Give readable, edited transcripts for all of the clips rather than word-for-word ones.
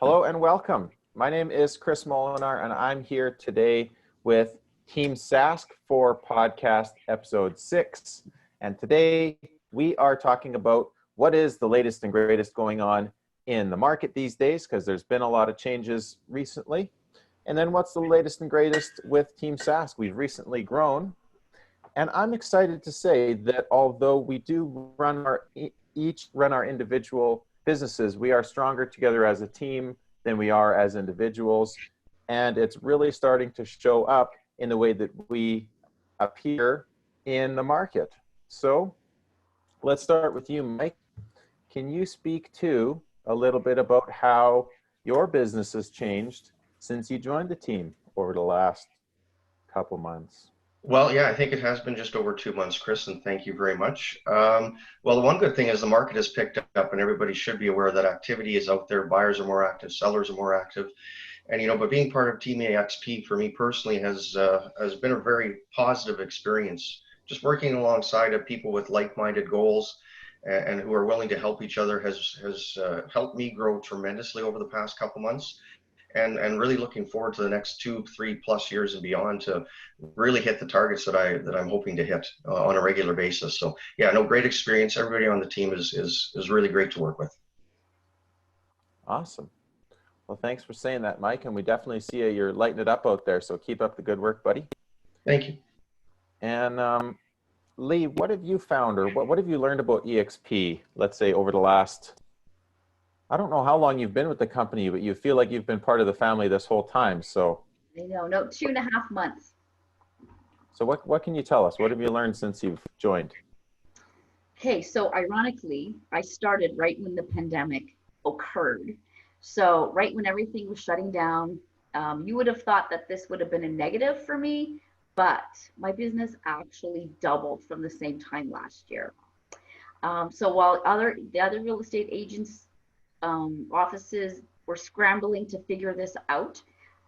Hello and welcome. My name is Chris Molinar, and I'm here today with Team Sask for podcast episode 6. And today we are talking about what is the latest and greatest going on in the market these days, because there's been a lot of changes recently. And then what's the latest and greatest with Team Sask? We've recently grown. And I'm excited to say that although we do each run our individual businesses, we are stronger together as a team than we are as individuals. And it's really starting to show up in the way that we appear in the market. So let's start with you, Mike. Can you speak to a little bit about how your business has changed since you joined the team over the last couple months? Well, yeah, I think it has been just over 2 months, Chris, and thank you very much. Well, the one good thing is the market has picked up, and everybody should be aware that activity is out there. Buyers are more active, sellers are more active, and but being part of Team eXp for me personally has been a very positive experience. Just working alongside of people with like-minded goals and who are willing to help each other has helped me grow tremendously over the past couple months. And really looking forward to the next 2-3+ years and beyond to really hit the targets that I'm hoping to hit on a regular basis. So yeah, no, great experience. Everybody on the team is really great to work with. Awesome. Well, thanks for saying that, Mike. And we definitely see you're lighting it up out there. So keep up the good work, buddy. Thank you. And Lee, what have you found, or what have you learned about eXp, let's say over the last, I don't know how long you've been with the company, but you feel like you've been part of the family this whole time. So I know, no, 2.5 months. So what can you tell us? What have you learned since you've joined? Okay, so ironically, I started right when the pandemic occurred. So right when everything was shutting down, you would have thought that this would have been a negative for me, but my business actually doubled from the same time last year. So while the other real estate agents offices were scrambling to figure this out,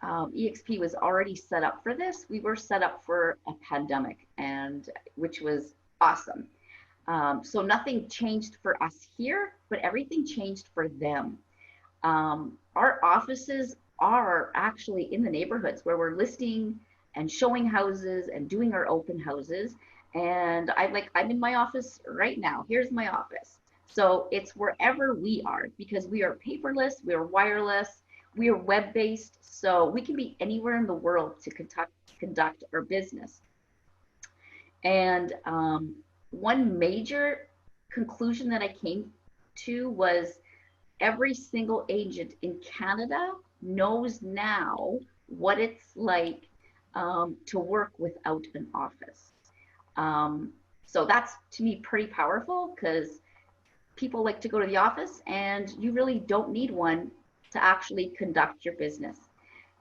eXp was already set up for this. We were set up for a pandemic, and which was awesome. So nothing changed for us here, but everything changed for them. Our offices are actually in the neighborhoods where we're listing and showing houses and doing our open houses. And I'm in my office right now. Here's my office. So it's wherever we are, because we are paperless, we are wireless, we are web-based, so we can be anywhere in the world to conduct our business. And one major conclusion that I came to was every single agent in Canada knows now what it's like to work without an office. So that's, to me, pretty powerful, because people like to go to the office, and you really don't need one to actually conduct your business.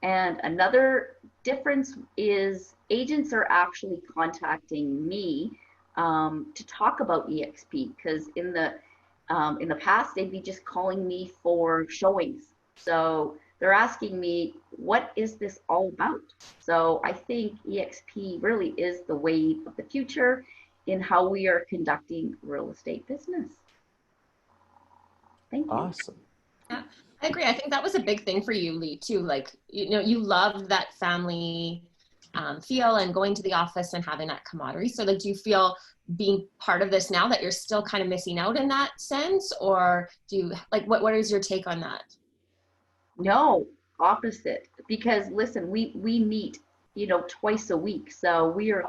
And another difference is agents are actually contacting me to talk about eXp, because in the past they'd be just calling me for showings. So they're asking me, what is this all about? So I think eXp really is the wave of the future in how we are conducting real estate business. Thank you. Awesome. Yeah, I agree. I think that was a big thing for you, Lee, too. Like, you loved that family feel and going to the office and having that camaraderie. So like, do you feel being part of this now that you're still kind of missing out in that sense? Or do you, like, what is your take on that? No, opposite. Because listen, we meet, twice a week. So we are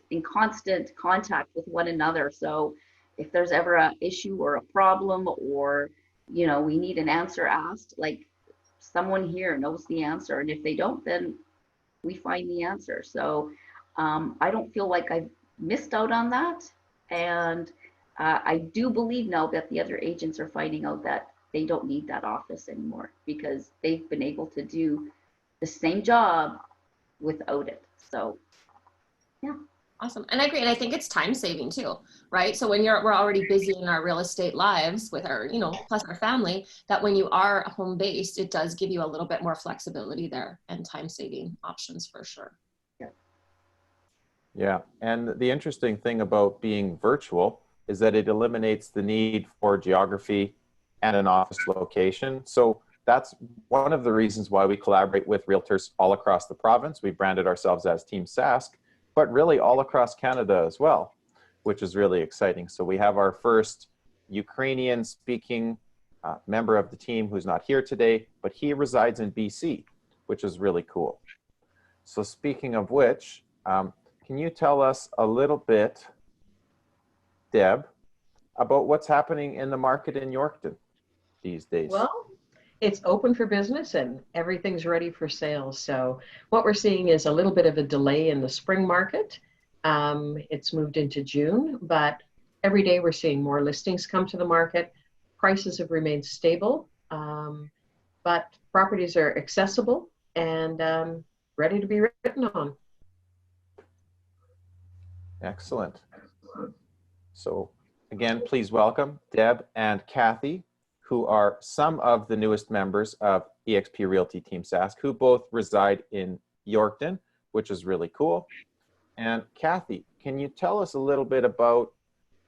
in constant contact with one another. So if there's ever an issue or a problem, or we need an answer asked, like, someone here knows the answer. And if they don't, then we find the answer. So I don't feel like I've missed out on that. And I do believe now that the other agents are finding out that they don't need that office anymore, because they've been able to do the same job without it. So, yeah. Awesome. And I agree. And I think it's time saving too, right? So when we're already busy in our real estate lives with our, plus our family, that when you are home based, it does give you a little bit more flexibility there and time saving options for sure. Yeah. And the interesting thing about being virtual is that it eliminates the need for geography and an office location. So that's one of the reasons why we collaborate with realtors all across the province. We branded ourselves as Team Sask, but really all across Canada as well, which is really exciting. So we have our first Ukrainian speaking member of the team who's not here today, but he resides in BC, which is really cool. So speaking of which, can you tell us a little bit, Deb, about what's happening in the market in Yorkton these days? Well, it's open for business and everything's ready for sales. So what we're seeing is a little bit of a delay in the spring market. It's moved into June, but every day we're seeing more listings come to the market. Prices have remained stable, but properties are accessible and ready to be written on. Excellent. So again, please welcome Deb and Kathy, who are some of the newest members of eXp Realty Team Sask, who both reside in Yorkton, which is really cool. And Kathy, can you tell us a little bit about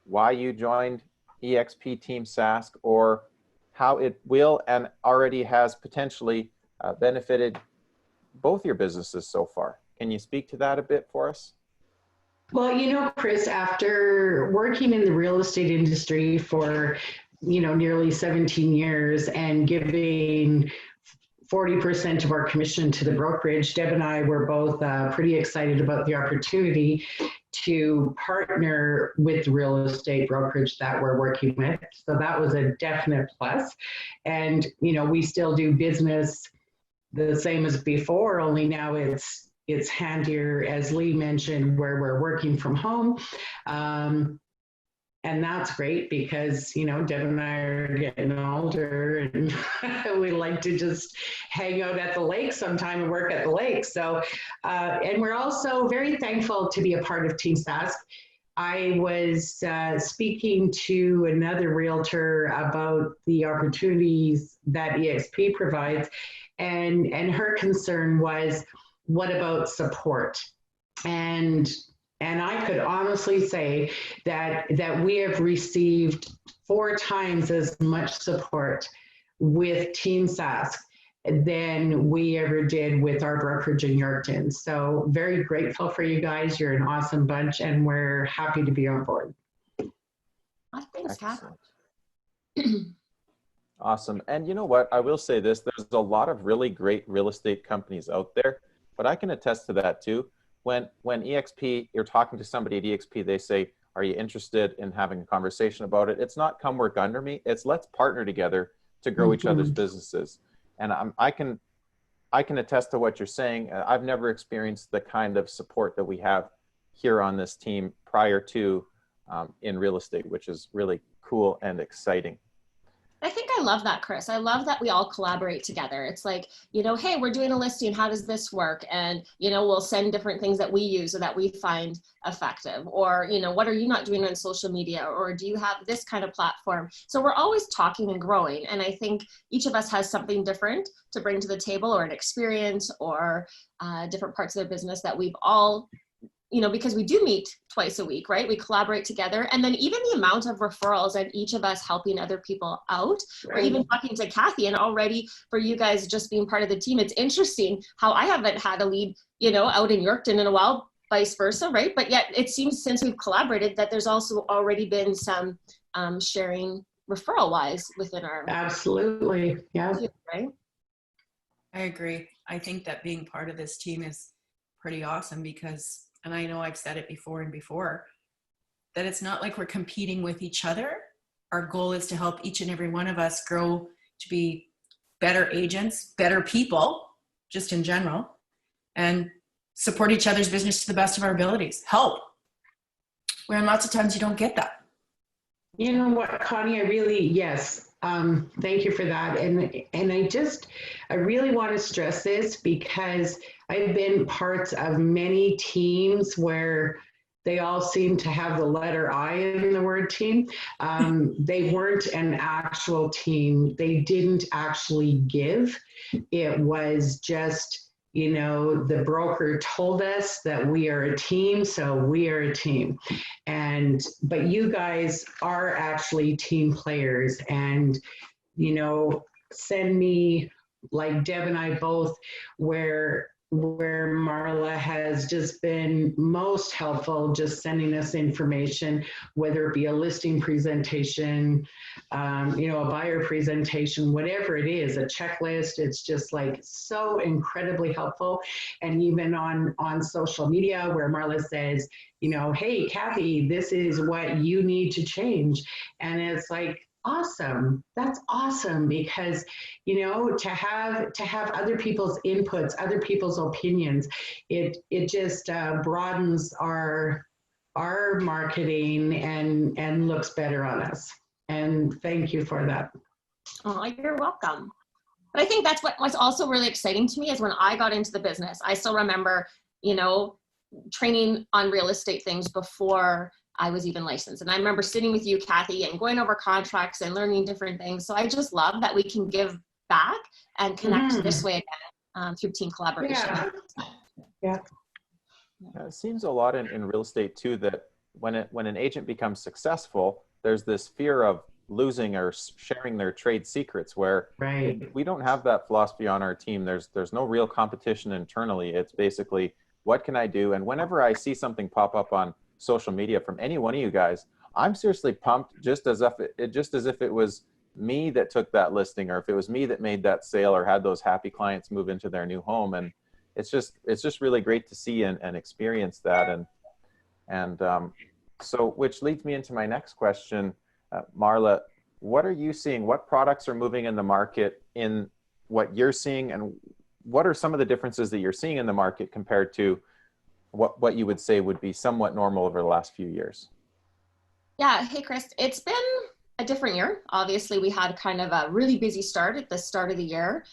why you joined eXp Team Sask, or how it will and already has potentially benefited both your businesses so far? Can you speak to that a bit for us? Well, Chris, after working in the real estate industry for, nearly 17 years and giving 40% of our commission to the brokerage, Deb and I were both pretty excited about the opportunity to partner with the real estate brokerage that we're working with. So that was a definite plus. And, we still do business the same as before, only now it's handier, as Lee mentioned, where we're working from home. And that's great because, Deb and I are getting older and we like to just hang out at the lake sometime and work at the lake. So, and we're also very thankful to be a part of Team Sask. I was speaking to another realtor about the opportunities that eXp provides, and her concern was, what about support? And I could honestly say that we have received 4 times as much support with Team Sask than we ever did with our brokerage in Yorkton. So very grateful for you guys. You're an awesome bunch and we're happy to be on board. Thanks, Kat. Awesome. And you know what? I will say this, there's a lot of really great real estate companies out there, but I can attest to that too. When eXp, you're talking to somebody at eXp, they say, are you interested in having a conversation about it? It's not come work under me. It's let's partner together to grow each other's businesses. And I can attest to what you're saying. I've never experienced the kind of support that we have here on this team prior to in real estate, which is really cool and exciting. I think I love that, Chris. I love that we all collaborate together. It's like, hey, we're doing a listing. How does this work? And, we'll send different things that we use or that we find effective. Or, what are you not doing on social media? Or do you have this kind of platform? So we're always talking and growing. And I think each of us has something different to bring to the table, or an experience, or different parts of their business that we've all, because we do meet twice a week, right? We collaborate together. And then even the amount of referrals and each of us helping other people out, or even talking to Kathy, and already for you guys just being part of the team, it's interesting how I haven't had a lead, out in Yorkton in a while, vice versa, right? But yet it seems since we've collaborated that there's also already been some sharing referral wise within our. Absolutely. Yeah. Right. I agree. I think that being part of this team is pretty awesome because, and I know I've said it before, that it's not like we're competing with each other. Our goal is to help each and every one of us grow to be better agents, better people, just in general, and support each other's business to the best of our abilities. Help. Where lots of times you don't get that. You know what, Connie, yes. Thank you for that. And I really want to stress this because I've been parts of many teams where they all seem to have the letter I in the word team. They weren't an actual team. They didn't actually give. It was just, the broker told us that we are a team, so we are a team. But you guys are actually team players. And, send me, like Deb and I both, where Marla has just been most helpful, just sending us information, whether it be a listing presentation, a buyer presentation, whatever it is, a checklist. It's just like so incredibly helpful. And even on social media where Marla says, hey, Kathy, this is what you need to change. And it's like, awesome. That's awesome, because to have other people's inputs, other people's opinions, it just broadens our marketing and looks better on us. And thank you for that. Oh, you're welcome. But I think that's what was also really exciting to me is when I got into the business. I still remember, training on real estate things before I was even licensed. And I remember sitting with you, Kathy, and going over contracts and learning different things. So I just love that we can give back and connect this way again through team collaboration. Yeah. It seems a lot in real estate too, that when an agent becomes successful, there's this fear of losing or sharing their trade secrets, where we don't have that philosophy on our team. There's no real competition internally. It's basically, what can I do? And whenever I see something pop up on social media from any one of you guys, I'm seriously pumped, just as if it was me that took that listing, or if it was me that made that sale or had those happy clients move into their new home. And it's just really great to see and experience that. And so, which leads me into my next question. Marla, what are you seeing? What products are moving in the market in what you're seeing, and what are some of the differences that you're seeing in the market compared to what you would say would be somewhat normal over the last few years? Yeah. Hey, Chris, it's been a different year. Obviously, we had kind of a really busy start at the start of the year.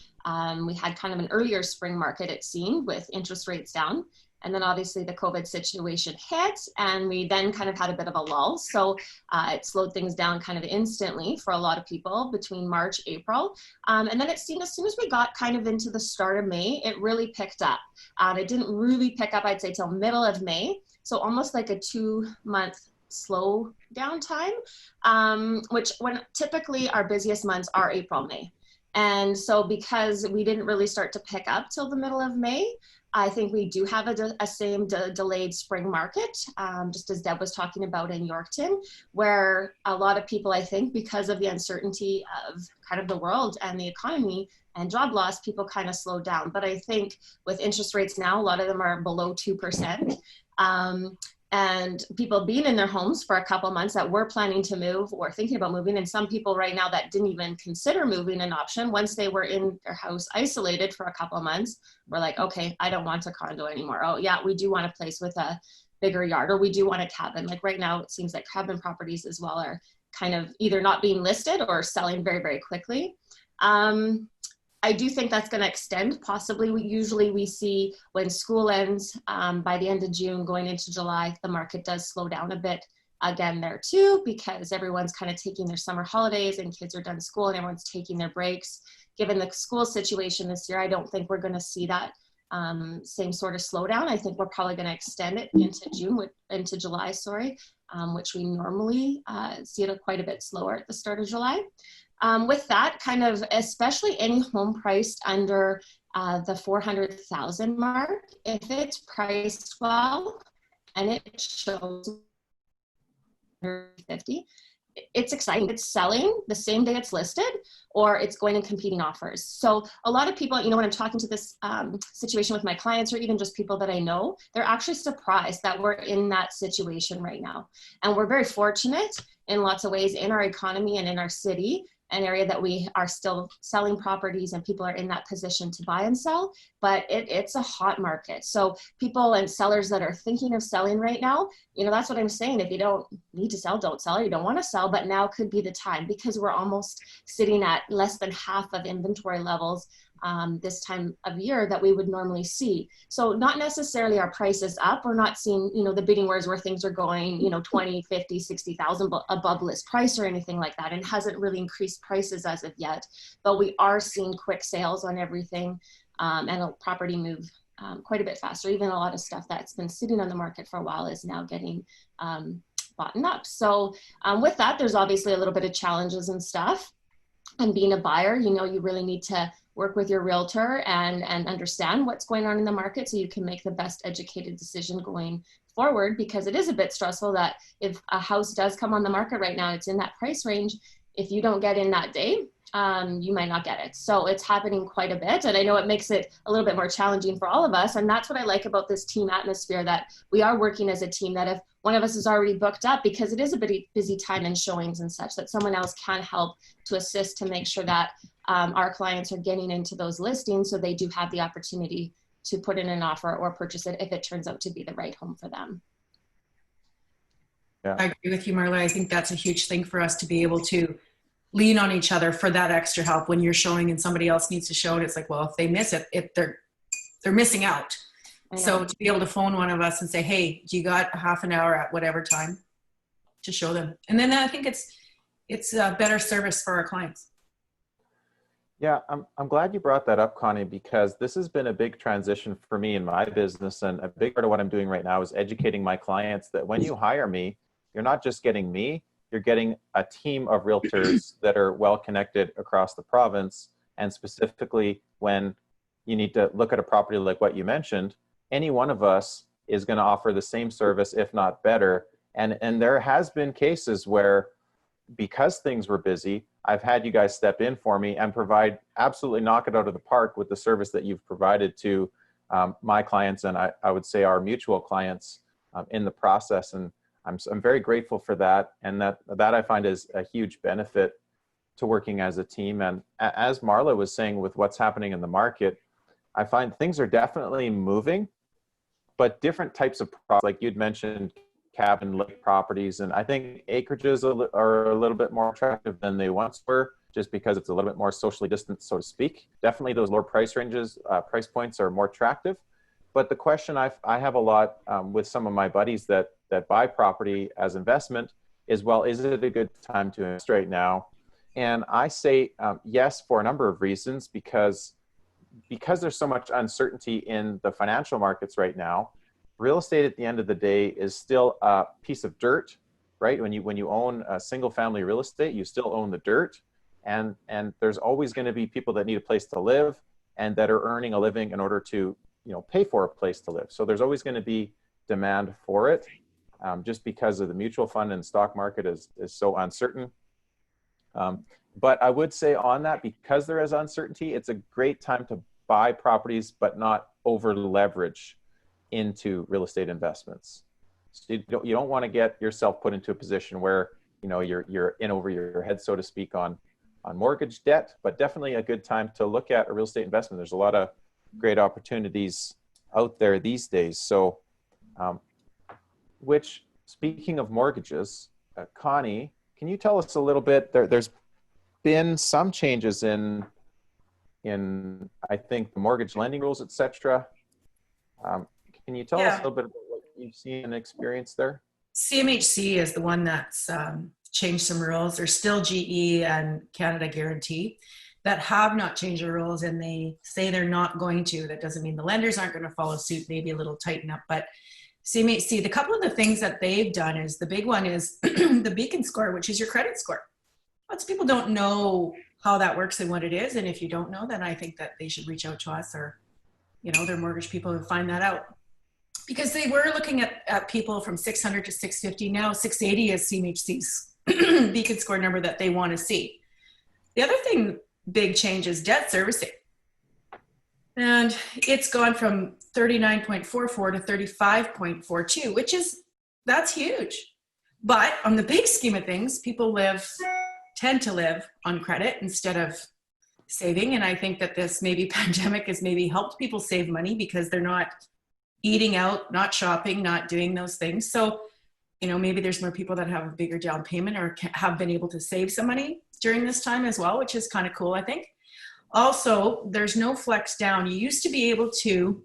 We had kind of an earlier spring market, it seemed, with interest rates down. And then obviously the COVID situation hit, and we then kind of had a bit of a lull. So it slowed things down kind of instantly for a lot of people between March, April. And then it seemed as soon as we got kind of into the start of May, it really picked up. It didn't really pick up, I'd say, till middle of May. So almost like a 2-month slow down time, which when typically our busiest months are April, May. And so because we didn't really start to pick up till the middle of May, I think we do have a same delayed spring market, just as Deb was talking about in Yorkton, where a lot of people, I think, because of the uncertainty of kind of the world and the economy and job loss, people kind of slowed down. But I think with interest rates now, a lot of them are below 2%. And people being in their homes for a couple months that were planning to move or thinking about moving, and some people right now that didn't even consider moving an option, once they were in their house isolated for a couple of months, were like, okay, I don't want a condo anymore. Oh yeah, we do want a place with a bigger yard, or we do want a cabin. Like right now, it seems like cabin properties as well are kind of either not being listed or selling very, very quickly. I do think that's going to extend. Possibly, usually we see when school ends by the end of June going into July, the market does slow down a bit again there too, because everyone's kind of taking their summer holidays and kids are done school and everyone's taking their breaks. Given the school situation this year, I don't think we're going to see that same sort of slowdown. I think we're probably going to extend it into July, sorry, which we normally see it quite a bit slower at the start of July. With that, kind of, especially any home priced under the 400,000 mark, if it's priced well and it shows 150, it's exciting. It's selling the same day it's listed, or it's going and competing offers. So a lot of people, when I'm talking to this situation with my clients, or even just people that I know, they're actually surprised that we're in that situation right now. And we're very fortunate in lots of ways in our economy and in our city, an area that we are still selling properties and people are in that position to buy and sell, but it's a hot market. So people and sellers that are thinking of selling right now, that's what I'm saying. If you don't need to sell, don't sell. You don't want to sell, but now could be the time, because we're almost sitting at less than half of inventory levels this time of year that we would normally see. So not necessarily our prices up. We're not seeing, the bidding wars where things are going, 20, 50, 60,000 above list price or anything like that. And hasn't really increased prices as of yet, but we are seeing quick sales on everything and a property move quite a bit faster. Even a lot of stuff that's been sitting on the market for a while is now getting bought up. So with that, there's obviously a little bit of challenges and stuff. And being a buyer, you know, you really need to work with your realtor and understand what's going on in the market so you can make the best educated decision going forward, because it is a bit stressful that if a house does come on the market right now, it's in that price range. If you don't get in that day, you might not get it. So it's happening quite a bit. And I know it makes it a little bit more challenging for all of us. And that's what I like about this team atmosphere, that we are working as a team, that if one of us is already booked up, because it is a bit busy time in showings and such, that someone else can help to assist to make sure that our clients are getting into those listings so they do have the opportunity to put in an offer or purchase it if it turns out to be the right home for them. Yeah. I agree with you, Marla. I think that's a huge thing for us to be able to lean on each other for that extra help when you're showing and somebody else needs to show it. It's like, well, if they miss it, if they're missing out. So to be able to phone one of us and say, hey, do you got half an hour at whatever time to show them? And then I think it's a better service for our clients. Yeah, I'm glad you brought that up, Connie, because this has been a big transition for me in my business. And a big part of what I'm doing right now is educating my clients that when you hire me, you're not just getting me, you're getting a team of realtors that are well connected across the province. And specifically when you need to look at a property like what you mentioned, any one of us is going to offer the same service, if not better. And there has been cases where, because things were busy, I've had you guys step in for me and provide absolutely knock it out of the park with the service that you've provided to my clients, and I would say our mutual clients in the process. And I'm very grateful for that. And that I find is a huge benefit to working as a team. And as Marla was saying, with what's happening in the market, I find things are definitely moving, but different types of products, like you'd mentioned, cabin lake properties. And I think acreages are a little bit more attractive than they once were, just because it's a little bit more socially distant, so to speak. Definitely those lower price ranges, price points are more attractive. But the question I have a lot with some of my buddies that buy property as investment is, well, is it a good time to invest right now? And I say yes, for a number of reasons, because there's so much uncertainty in the financial markets right now. Real estate at the end of the day is still a piece of dirt, right? When you own a single family real estate, you still own the dirt. And there's always going to be people that need a place to live and that are earning a living in order to, pay for a place to live. So there's always going to be demand for it, just because of the mutual fund and stock market is so uncertain. But I would say on that, because there is uncertainty, it's a great time to buy properties, but not over leverage into real estate investments. So you don't want to get yourself put into a position where you're in over your head, so to speak, on mortgage debt. But definitely a good time to look at a real estate investment. There's a lot of great opportunities out there these days. So, which, speaking of mortgages, Connie, can you tell us a little bit? There's been some changes in I think the mortgage lending rules, etc. Can you tell us a little bit about what you've seen and experienced there? CMHC is the one that's changed some rules. There's still GE and Canada Guarantee that have not changed the rules, and they say they're not going to. That doesn't mean the lenders aren't going to follow suit, maybe a little tighten up. But CMHC, the couple of the things that they've done is, the big one is the Beacon score, which is your credit score. Lots of people don't know how that works and what it is. And if you don't know, then I think that they should reach out to us or, their mortgage people and find that out. Because they were looking at people from 600 to 650. Now 680 is CMHC's Beacon score number that they want to see. The other thing, big change, is debt servicing. And it's gone from 39.44 to 35.42, that's huge. But on the big scheme of things, people tend to live on credit instead of saving. And I think that this pandemic has maybe helped people save money because they're not eating out, not shopping, not doing those things. So, maybe there's more people that have a bigger down payment or have been able to save some money during this time as well, which is kind of cool, I think. Also, there's no flex down. You used to be able to,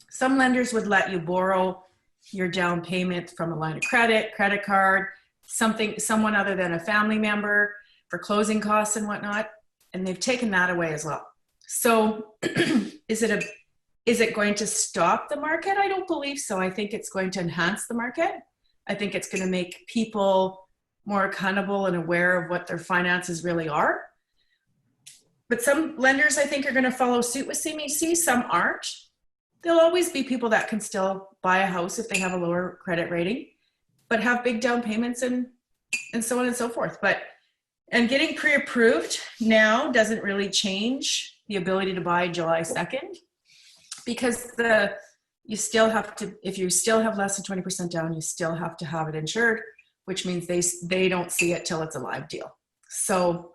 some lenders would let you borrow your down payment from a line of credit card, someone other than a family member for closing costs and whatnot. And they've taken that away as well. So is it going to stop the market? I don't believe so. I think it's going to enhance the market. I think it's going to make people more accountable and aware of what their finances really are. But some lenders, I think, are going to follow suit with CMHC. Some aren't. There'll always be people that can still buy a house if they have a lower credit rating, but have big down payments and so on and so forth. And getting pre-approved now doesn't really change the ability to buy July 2nd, because you still have to, if you still have less than 20% down, you still have to have it insured, which means they don't see it till it's a live deal. So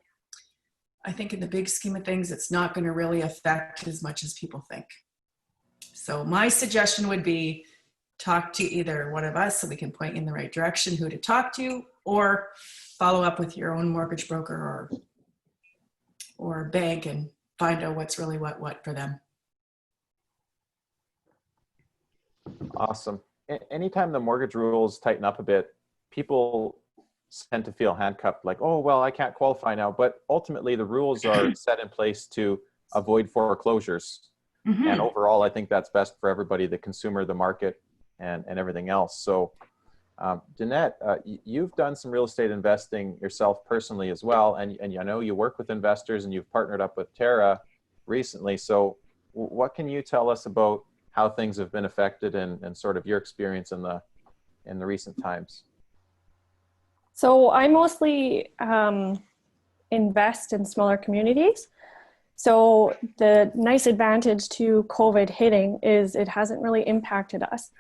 I think in the big scheme of things, it's not going to really affect as much as people think. So my suggestion would be talk to either one of us so we can point you in the right direction, who to talk to, or follow up with your own mortgage broker or bank and find out what's really what for them. Awesome. Anytime the mortgage rules tighten up a bit, people tend to feel handcuffed, like, oh, well, I can't qualify now. But ultimately, the rules are set in place to avoid foreclosures. Mm-hmm. And overall, I think that's best for everybody, the consumer, the market, and everything else. So, Danette, you've done some real estate investing yourself personally as well. And I know you work with investors and you've partnered up with Tara recently. So what can you tell us about how things have been affected and sort of your experience in the recent times? So I mostly invest in smaller communities. So the nice advantage to COVID hitting is it hasn't really impacted us.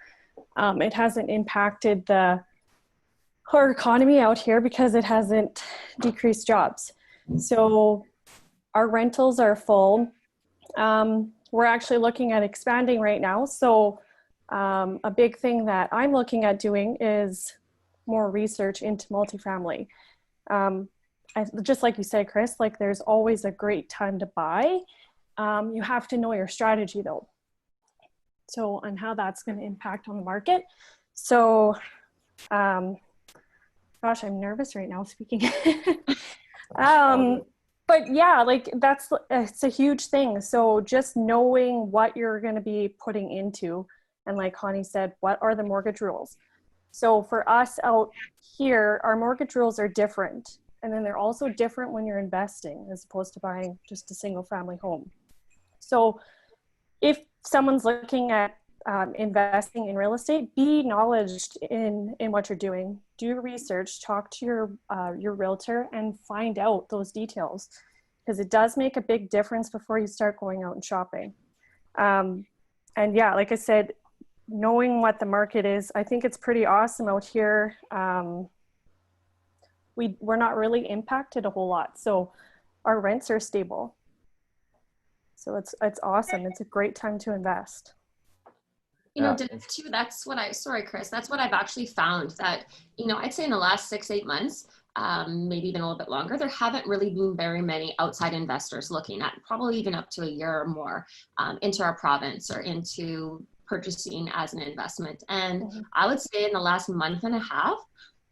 It hasn't impacted our economy out here because it hasn't decreased jobs. So our rentals are full. We're actually looking at expanding right now. So a big thing that I'm looking at doing is more research into multifamily. Just like you said, Chris, like there's always a great time to buy. You have to know your strategy though. So, and how that's going to impact on the market. So, gosh, I'm nervous right now speaking. But yeah, like it's a huge thing. So just knowing what you're going to be putting into, and like Connie said, what are the mortgage rules? So for us out here, our mortgage rules are different. And then they're also different when you're investing as opposed to buying just a single family home. So if someone's looking at investing in real estate, be knowledgeable in what you're doing. Do research, talk to your realtor and find out those details, because it does make a big difference before you start going out and shopping. And yeah, like I said, knowing what the market is, I think it's pretty awesome out here. We're not really impacted a whole lot. So our rents are stable. So it's awesome. It's a great time to invest. You know, too, that's what sorry, Chris, that's what I've actually found that, I'd say in the last 6-8 months, maybe even a little bit longer, there haven't really been very many outside investors looking at, probably even up to a year or more, into our province or into purchasing as an investment. And I would say in the last month and a half,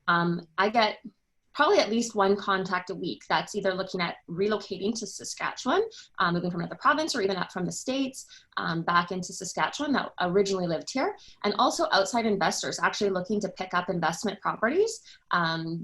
I get probably at least one contact a week that's either looking at relocating to Saskatchewan, moving from another province, or even up from the States back into Saskatchewan that originally lived here, and also outside investors actually looking to pick up investment properties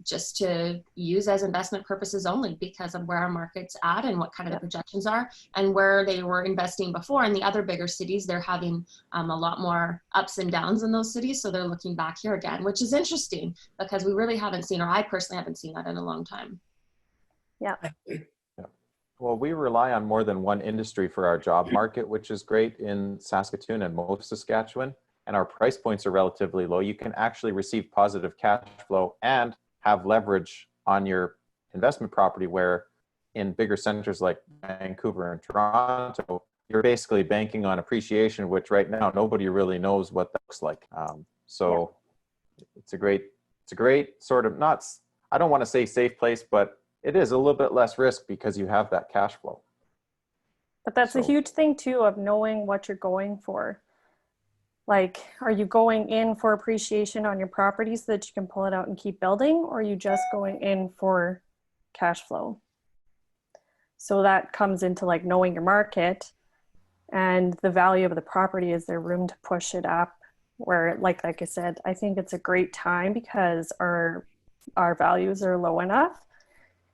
just to use as investment purposes only because of where our market's at and what kind of the projections are and where they were investing before. In the other bigger cities, they're having a lot more ups and downs in those cities, so they're looking back here again, which is interesting because we really haven't seen, or I personally haven't seen that in a long time. Yeah. Well, we rely on more than one industry for our job market, which is great in Saskatoon and most Saskatchewan. And our price points are relatively low. You can actually receive positive cash flow and have leverage on your investment property, where in bigger centers like Vancouver and Toronto, you're basically banking on appreciation, which right now nobody really knows what that looks like. It's a great sort of, not, I don't want to say safe place, but it is a little bit less risk because you have that cash flow. But that's a huge thing too, of knowing what you're going for. Like, are you going in for appreciation on your property so that you can pull it out and keep building, or are you just going in for cash flow? So that comes into like knowing your market and the value of the property. Is there room to push it up? Where, like I said, I think it's a great time because our values are low enough.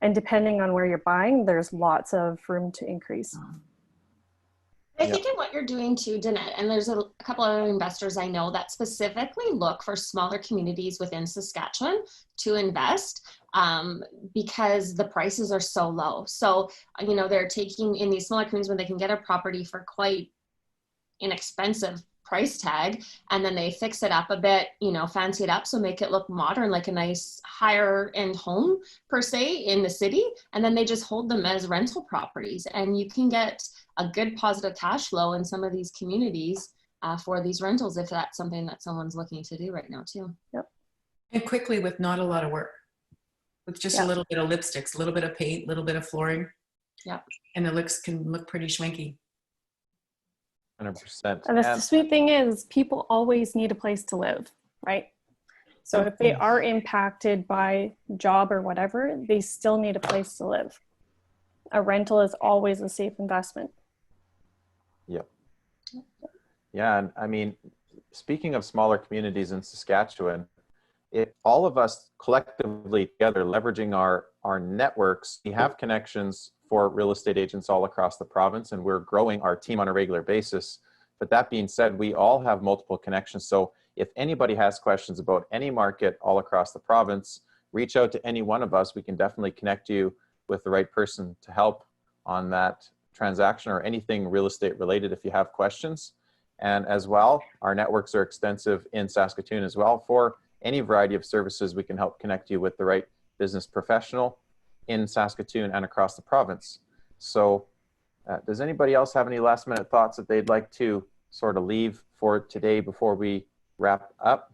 And depending on where you're buying, there's lots of room to increase. I think in what you're doing too, Danette, and there's a couple other investors I know that specifically look for smaller communities within Saskatchewan to invest because the prices are so low. So, you know, they're taking in these smaller communities when they can get a property for quite inexpensive price tag, and then they fix it up a bit, you know, fancy it up, so make it look modern, like a nice higher end home per se in the city, and then they just hold them as rental properties, and you can get a good positive cash flow in some of these communities for these rentals if that's something that someone's looking to do right now too. Yep. And quickly, with not a lot of work, with just a little bit of lipsticks, a little bit of paint, a little bit of flooring. Yep. And the looks can look pretty schwanky. 100%. And the sweet thing is, people always need a place to live, right? So if they are impacted by job or whatever, they still need a place to live. A rental is always a safe investment. Yep. Yeah, and I mean, speaking of smaller communities in Saskatchewan, all of us collectively together, leveraging our networks, we have connections for real estate agents all across the province, and we're growing our team on a regular basis. But that being said, we all have multiple connections. So if anybody has questions about any market all across the province, reach out to any one of us. We can definitely connect you with the right person to help on that transaction or anything real estate related if you have questions. And as well, our networks are extensive in Saskatoon as well. For any variety of services, we can help connect you with the right business professional in Saskatoon and across the province. So does anybody else have any last minute thoughts that they'd like to sort of leave for today before we wrap up?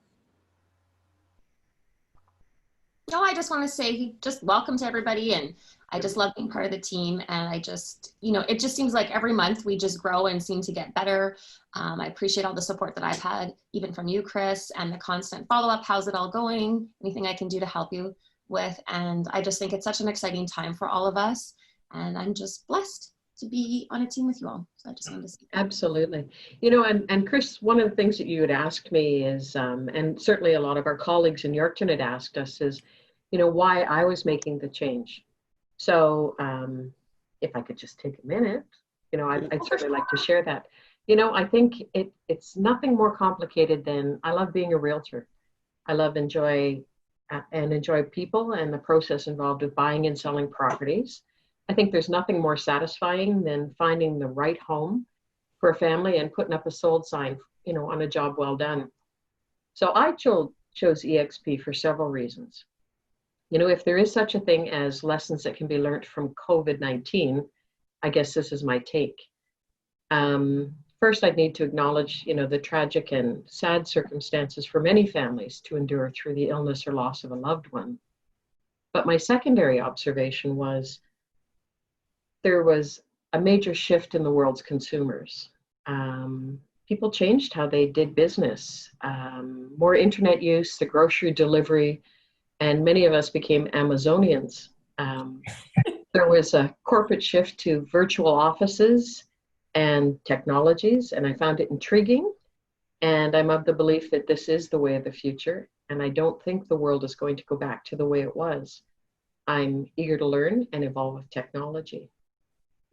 No, I just want to say just welcome to everybody, and I just love being part of the team, and I just, you know, it just seems like every month we just grow and seem to get better. I appreciate all the support that I've had, even from you, Chris, and the constant follow-up. How's it all going? Anything I can do to help you with? And I just think it's such an exciting time for all of us, and I'm just blessed to be on a team with you all. So I just wanted to say that. Absolutely. You know, and Chris, one of the things that you had asked me is, and certainly a lot of our colleagues in Yorkton had asked us is, you know, why I was making the change. So if I could just take a minute, you know, I'd certainly like to share that. You know, I think it's nothing more complicated than I love being a realtor. I love enjoy people and the process involved with buying and selling properties. I think there's nothing more satisfying than finding the right home for a family and putting up a sold sign, you know, on a job well done. So I chose eXp for several reasons. You know, if there is such a thing as lessons that can be learned from COVID-19, I guess this is my take. First, I'd need to acknowledge, you know, the tragic and sad circumstances for many families to endure through the illness or loss of a loved one. But my secondary observation was there was a major shift in the world's consumers. People changed how they did business, more internet use, the grocery delivery, and many of us became Amazonians. There was a corporate shift to virtual offices and technologies, and I found it intriguing. And I'm of the belief that this is the way of the future, and I don't think the world is going to go back to the way it was. I'm eager to learn and evolve with technology.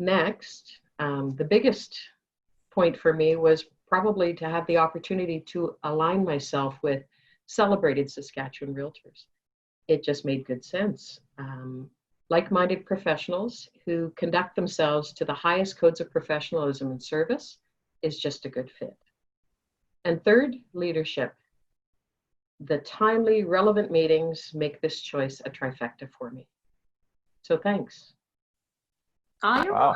Next, the biggest point for me was probably to have the opportunity to align myself with celebrated Saskatchewan realtors. It just made good sense. Like-minded professionals who conduct themselves to the highest codes of professionalism and service is just a good fit. And third, leadership. The timely, relevant meetings make this choice a trifecta for me. So thanks. Wow.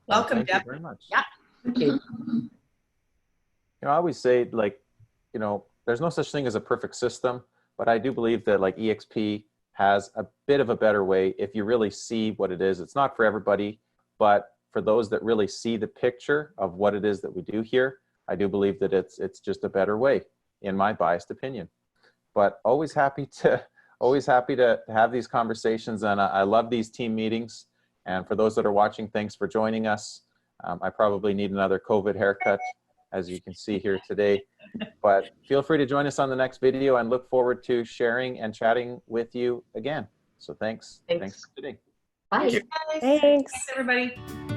Welcome, Thank you Deb. very much. Yeah. Thank you. You know, I always say, like, you know, there's no such thing as a perfect system, but I do believe that like eXp has a bit of a better way if you really see what it is. It's not for everybody, but for those that really see the picture of what it is that we do here, I do believe that it's just a better way, in my biased opinion. But always happy to have these conversations, and I love these team meetings. And for those that are watching, thanks for joining us. I probably need another COVID haircut, as you can see here today. But feel free to join us on the next video, and look forward to sharing and chatting with you again. So thanks Thanks. for today. Bye. Thank you. Guys. Thanks. Thanks, everybody.